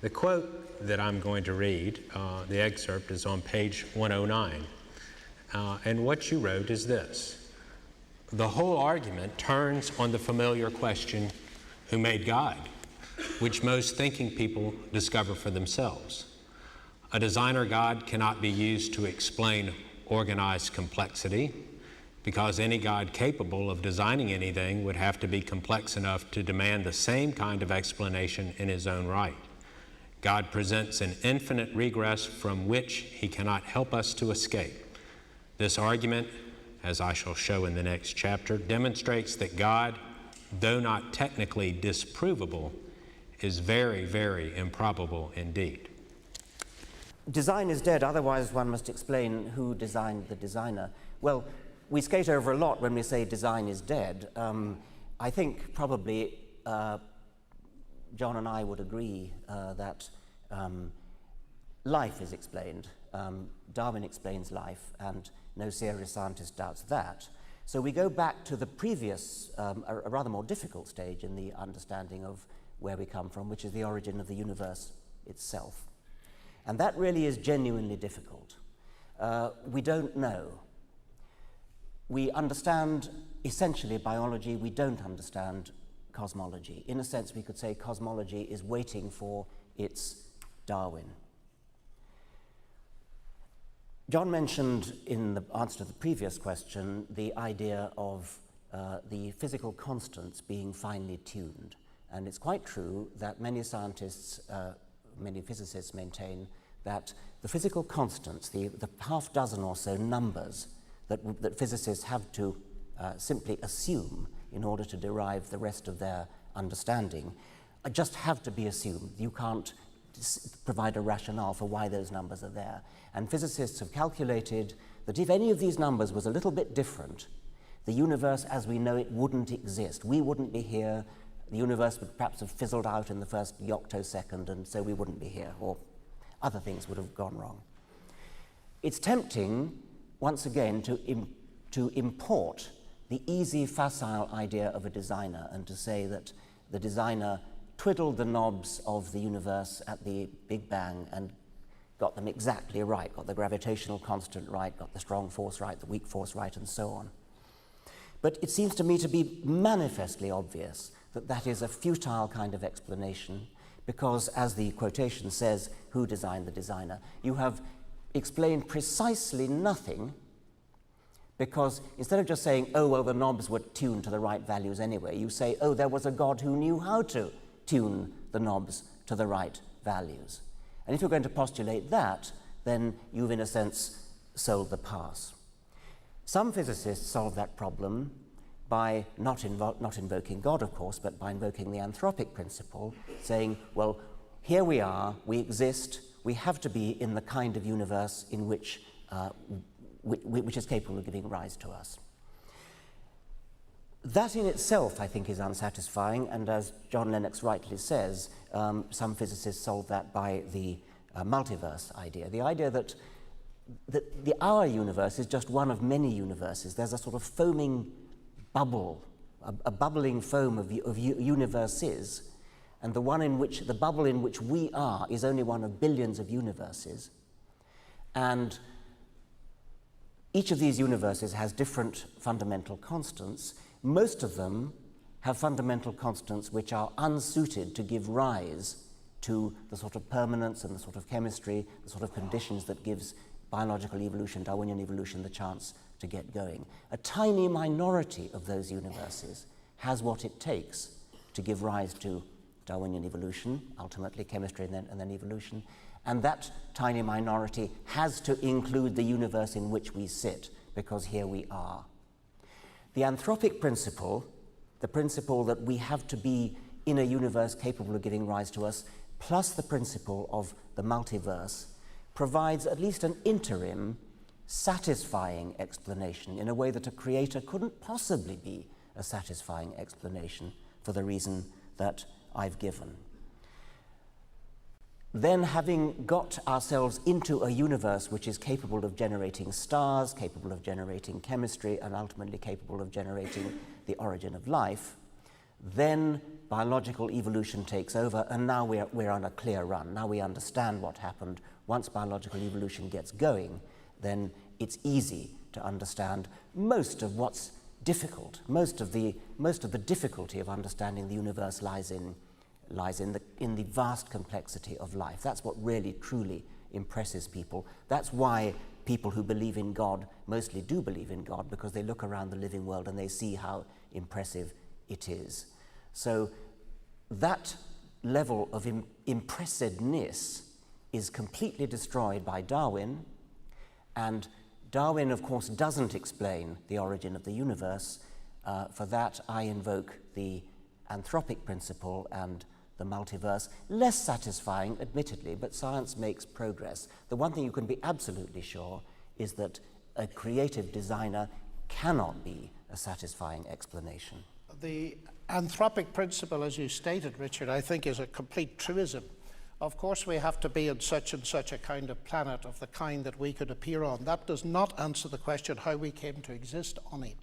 The quote that I'm going to read, the excerpt, is on page 109. And what you wrote is this: the whole argument turns on the familiar question, who made God, which most thinking people discover for themselves. A designer God cannot be used to explain organized complexity, because any God capable of designing anything would have to be complex enough to demand the same kind of explanation in his own right. God presents an infinite regress from which he cannot help us to escape. This argument, as I shall show in the next chapter, demonstrates that God, though not technically disprovable, is very, very improbable indeed. Design is dead, otherwise one must explain who designed the designer. Well, we skate over a lot when we say design is dead. I think probably John and I would agree that life is explained. Darwin explains life, and no serious scientist doubts that. So we go back to the previous, a rather more difficult stage in the understanding of where we come from, which is the origin of the universe itself. And that really is genuinely difficult. We don't know. We understand essentially biology, we don't understand cosmology. In a sense, we could say cosmology is waiting for its Darwin. John mentioned in the answer to the previous question the idea of the physical constants being finely tuned. And it's quite true that many scientists, many physicists maintain that the physical constants, the half dozen or so numbers that physicists have to simply assume in order to derive the rest of their understanding, just have to be assumed. You can't provide a rationale for why those numbers are there. And physicists have calculated that if any of these numbers was a little bit different, the universe as we know it wouldn't exist. We wouldn't be here. The universe would perhaps have fizzled out in the first yoctosecond, and so we wouldn't be here, or other things would have gone wrong. It's tempting, once again, to import the easy, facile idea of a designer and to say that the designer twiddled the knobs of the universe at the Big Bang and got them exactly right, got the gravitational constant right, got the strong force right, the weak force right, and so on. But it seems to me to be manifestly obvious that that is a futile kind of explanation, because, as the quotation says, who designed the designer? You have explained precisely nothing, because instead of just saying, oh, well, the knobs were tuned to the right values anyway, you say, oh, there was a God who knew how to tune the knobs to the right values. And if you're going to postulate that, then you've, in a sense, sold the pass. Some physicists solve that problem by not invoking God, of course, but by invoking the anthropic principle, saying, well, here we are, we exist, we have to be in the kind of universe in which is capable of giving rise to us. That in itself, I think, is unsatisfying, and as John Lennox rightly says, some physicists solve that by the multiverse idea, the idea that our universe is just one of many universes. There's a sort of foaming bubble, a bubbling foam of universes, and the bubble in which we are is only one of billions of universes. And each of these universes has different fundamental constants. Most of them have fundamental constants which are unsuited to give rise to the sort of permanence and the sort of chemistry, the sort of conditions that gives biological evolution, Darwinian evolution, the chance to get going. A tiny minority of those universes has what it takes to give rise to Darwinian evolution, ultimately chemistry and then evolution, and that tiny minority has to include the universe in which we sit, because here we are. The anthropic principle, the principle that we have to be in a universe capable of giving rise to us, plus the principle of the multiverse, provides at least an interim, satisfying explanation in a way that a creator couldn't possibly be a satisfying explanation for the reason that I've given. Then, having got ourselves into a universe which is capable of generating stars, capable of generating chemistry, and ultimately capable of generating the origin of life, then biological evolution takes over, and now we're on a clear run. Now we understand what happened. Once biological evolution gets going, then it's easy to understand most of what's difficult. Most of the difficulty of understanding the universe lies in the vast complexity of life. That's what really, truly impresses people. That's why people who believe in God mostly do believe in God, because they look around the living world and they see how impressive it is. So that level of impressiveness is completely destroyed by Darwin, and Darwin, of course, doesn't explain the origin of the universe. For that, I invoke the anthropic principle and the multiverse. Less satisfying, admittedly, but science makes progress. The one thing you can be absolutely sure is that a creative designer cannot be a satisfying explanation. The anthropic principle, as you stated, Richard, I think is a complete truism. Of course, we have to be on such and such a kind of planet of the kind that we could appear on. That does not answer the question how we came to exist on it.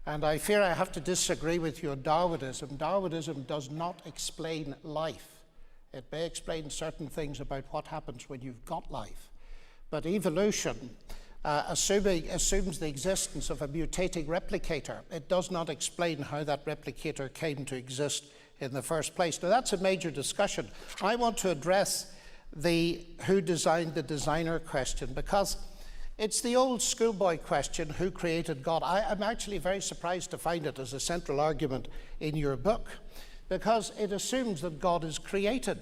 And I fear I have to disagree with you on Darwinism. Darwinism does not explain life. It may explain certain things about what happens when you've got life. But evolution assumes the existence of a mutating replicator. It does not explain how that replicator came to exist in the first place. Now, that's a major discussion. I want to address the who designed the designer question, because it's the old schoolboy question, who created God? I'm actually very surprised to find it as a central argument in your book, because it assumes that God is created.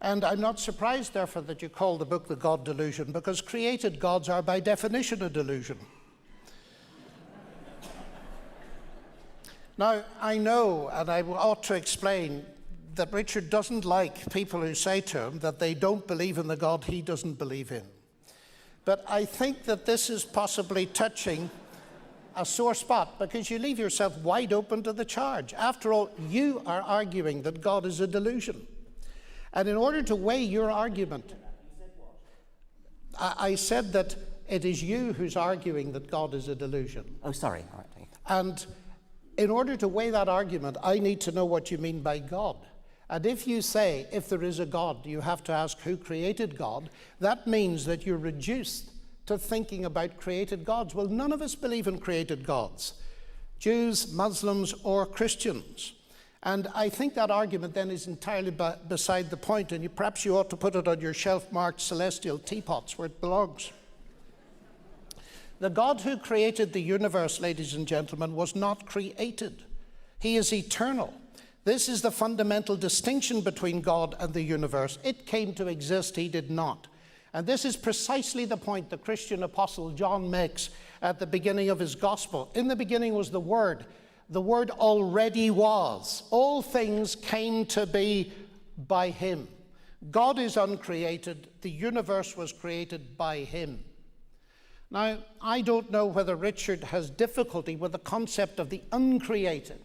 And I'm not surprised, therefore, that you call the book The God Delusion, because created gods are by definition a delusion. Now, I know, and I ought to explain, that Richard doesn't like people who say to him that they don't believe in the God he doesn't believe in. But I think that this is possibly touching a sore spot, because you leave yourself wide open to the charge. After all, you are arguing that God is a delusion. And in order to weigh your argument, I said that it is you who's arguing that God is a delusion. Oh, sorry. All right. And in order to weigh that argument, I need to know what you mean by God. And if you say, if there is a God, you have to ask who created God, that means that you're reduced to thinking about created gods. Well, none of us believe in created gods, Jews, Muslims, or Christians. And I think that argument then is entirely beside the point, and perhaps you ought to put it on your shelf marked celestial teapots where it belongs. The God who created the universe, ladies and gentlemen, was not created. He is eternal. This is the fundamental distinction between God and the universe. It came to exist, he did not. And this is precisely the point the Christian apostle John makes at the beginning of his gospel. In the beginning was the Word. The Word already was. All things came to be by him. God is uncreated. The universe was created by him. Now, I don't know whether Richard has difficulty with the concept of the uncreated.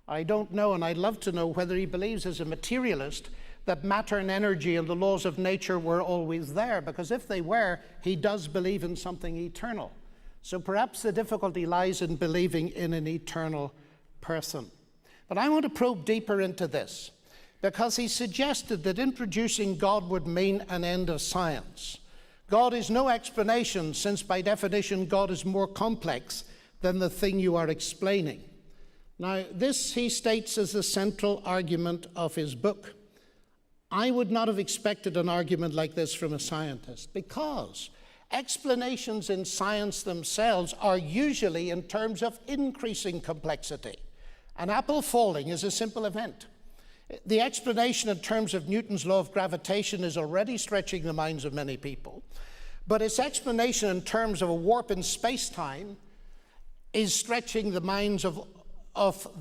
I don't know, and I'd love to know whether he believes as a materialist that matter and energy and the laws of nature were always there, because if they were, he does believe in something eternal. So perhaps the difficulty lies in believing in an eternal person. But I want to probe deeper into this, because he suggested that introducing God would mean an end of science. God is no explanation, since by definition God is more complex than the thing you are explaining. Now, this he states as the central argument of his book. I would not have expected an argument like this from a scientist, because explanations in science themselves are usually in terms of increasing complexity. An apple falling is a simple event. The explanation in terms of Newton's law of gravitation is already stretching the minds of many people, but its explanation in terms of a warp in space-time is stretching the minds of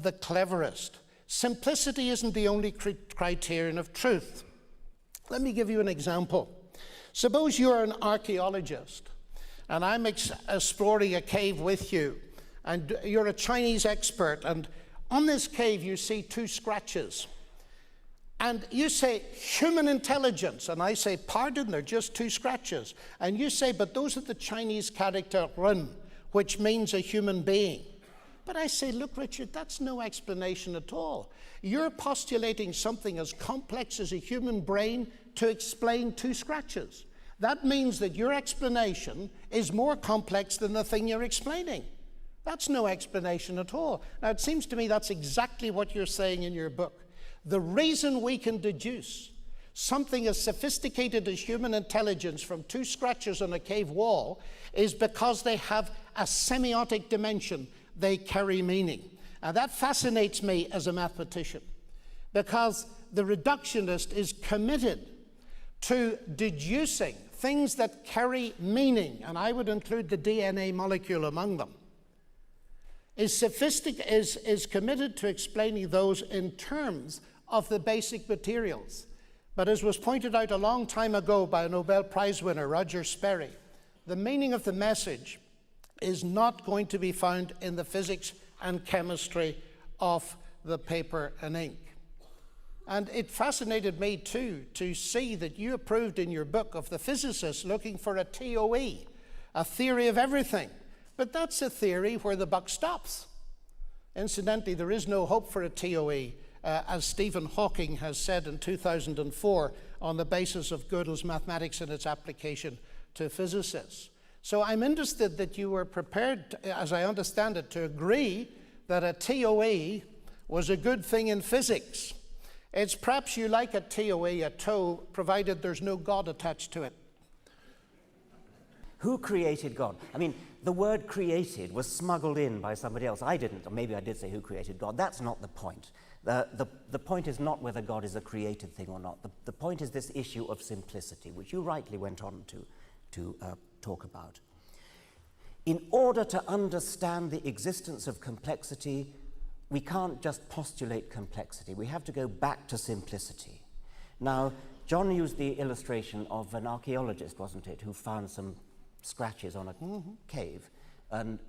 the cleverest. Simplicity isn't the only criterion of truth. Let me give you an example. Suppose you're an archaeologist, and I'm exploring a cave with you, and you're a Chinese expert, and on this cave you see two scratches. And you say, human intelligence. And I say, pardon, they're just two scratches. And you say, but those are the Chinese character run, which means a human being. But I say, look, Richard, that's no explanation at all. You're postulating something as complex as a human brain to explain two scratches. That means that your explanation is more complex than the thing you're explaining. That's no explanation at all. Now, it seems to me that's exactly what you're saying in your book. The reason we can deduce something as sophisticated as human intelligence from two scratches on a cave wall is because they have a semiotic dimension. They carry meaning. Now, that fascinates me as a mathematician, because the reductionist is committed to deducing things that carry meaning, and I would include the DNA molecule among them, is committed to explaining those in terms of the basic materials. But as was pointed out a long time ago by a Nobel Prize winner, Roger Sperry, the meaning of the message is not going to be found in the physics and chemistry of the paper and ink. And it fascinated me too to see that you approved in your book of the physicists looking for a TOE, a theory of everything. But that's a theory where the buck stops. Incidentally, there is no hope for a TOE, as Stephen Hawking has said in 2004 on the basis of Gödel's mathematics and its application to physicists. So I'm interested that you were prepared, as I understand it, to agree that a TOE was a good thing in physics. It's perhaps you like a TOE, a toe, provided there's no God attached to it. Who created God? I mean, the word created was smuggled in by somebody else. I didn't, or maybe I did say who created God. That's not the point. The point is not whether God is a created thing or not. The point is this issue of simplicity, which you rightly went on to talk about. In order to understand the existence of complexity, we can't just postulate complexity. We have to go back to simplicity. Now, John used the illustration of an archaeologist, wasn't it, who found some scratches on a cave. And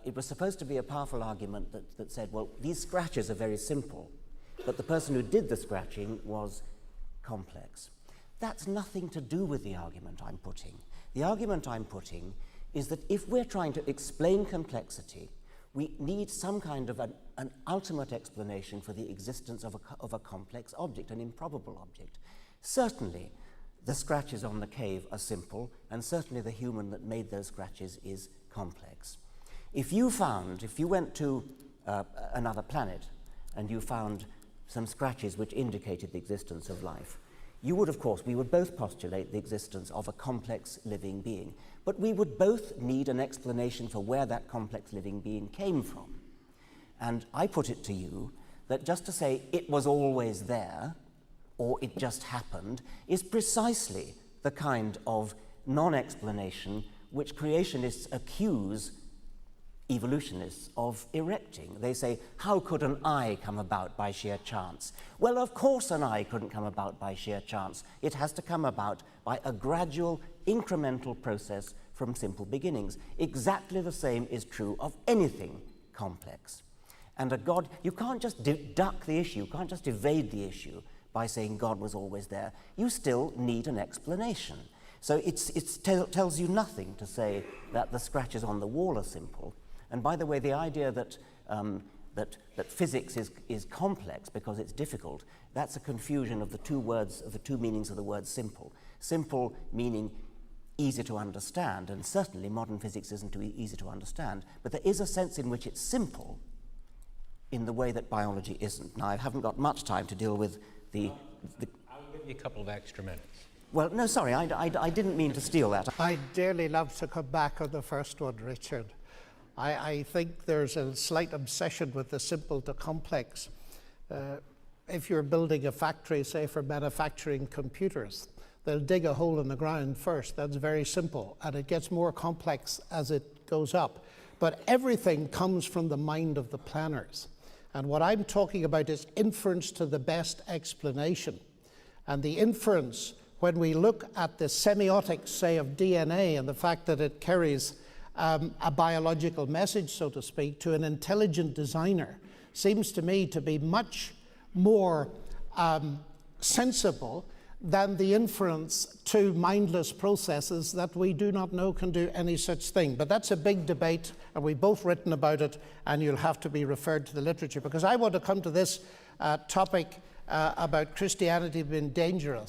it was supposed to be a powerful argument that said, well, these scratches are very simple, but the person who did the scratching was complex. That's nothing to do with the argument I'm putting. The argument I'm putting is that if we're trying to explain complexity, we need some kind of an ultimate explanation for the existence of a complex object, an improbable object. Certainly, the scratches on the cave are simple, and certainly the human that made those scratches is complex. If you went to another planet and you found some scratches which indicated the existence of life, we would both postulate the existence of a complex living being, but we would both need an explanation for where that complex living being came from. And I put it to you that just to say it was always there, or it just happened, is precisely the kind of non-explanation which creationists accuse evolutionists of erecting. They say, how could an eye come about by sheer chance? Well, of course an eye couldn't come about by sheer chance. It has to come about by a gradual, incremental process from simple beginnings. Exactly the same is true of anything complex. And a God, you can't just duck the issue, you can't just evade the issue by saying God was always there. You still need an explanation. So it tells you nothing to say that the scratches on the wall are simple. And by the way, the idea that physics is complex because it's difficult, that's a confusion of the two meanings of the word simple. Simple meaning easy to understand, and certainly modern physics isn't too easy to understand, but there is a sense in which it's simple in the way that biology isn't. Now, I haven't got much time to deal with the I'll give you a couple of extra minutes. Well, no, sorry, I didn't mean to steal that. I'd dearly love to come back on the first one, Richard. I think there's a slight obsession with the simple to complex. If you're building a factory, say for manufacturing computers, they'll dig a hole in the ground first. That's very simple, and it gets more complex as it goes up. But everything comes from the mind of the planners. And what I'm talking about is inference to the best explanation. And the inference, when we look at the semiotics, say, of DNA and the fact that it carries a biological message, so to speak, to an intelligent designer, seems to me to be much more sensible than the inference to mindless processes that we do not know can do any such thing. But that's a big debate, and we've both written about it, and you'll have to be referred to the literature, because I want to come to this topic about Christianity being dangerous.